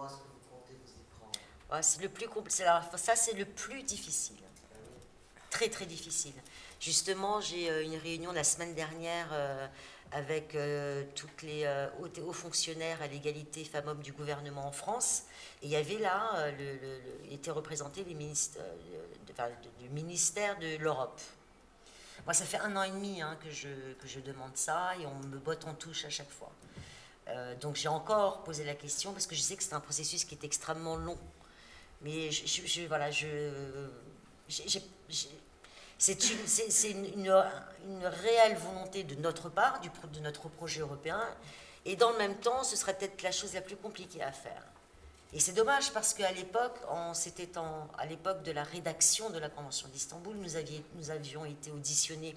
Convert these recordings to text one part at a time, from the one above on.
comment est-ce que vous comptez vous y prendre? Ouais, c'est le plus ça, c'est le plus difficile. Très, très difficile. Justement, j'ai une réunion la semaine dernière avec toutes les hauts fonctionnaires à l'égalité femmes-hommes du gouvernement en France. Et il y avait là, étaient représentés les ministres, du ministère de l'Europe. Moi, ça fait 1 an et demi que je demande ça et on me botte en touche à chaque fois. Donc j'ai encore posé la question parce que je sais que c'est un processus qui est extrêmement long. Mais voilà, c'est une réelle volonté de notre part, de notre projet européen, et dans le même temps, ce serait peut-être la chose la plus compliquée à faire. Et c'est dommage parce qu'à l'époque, à l'époque de la rédaction de la Convention d'Istanbul, nous avions été auditionnés,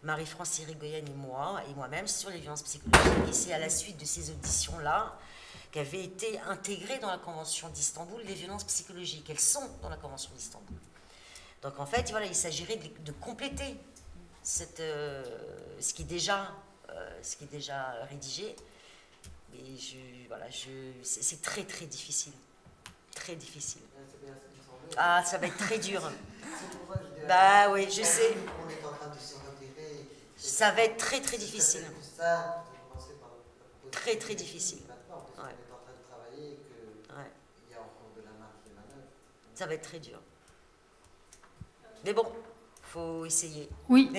Marie-France Irigoyen et moi-même, sur les violences psychologiques. Et c'est à la suite de ces auditions-là qu'avaient été intégrées dans la Convention d'Istanbul les violences psychologiques. Elles sont dans la Convention d'Istanbul. Donc en fait, voilà, il s'agirait de compléter ce qui est déjà rédigé. Mais c'est très très difficile. Très difficile. Ah, ça va être très dur. Bah oui, je sais. On est en train de se retirer. Ça va être très très difficile. Ça, de commencer par la très très difficile. Maintenant, parce qu'on est en train de travailler et qu'il y a encore de la marge de manœuvre. Ça va être très dur. Mais bon, faut essayer. Oui.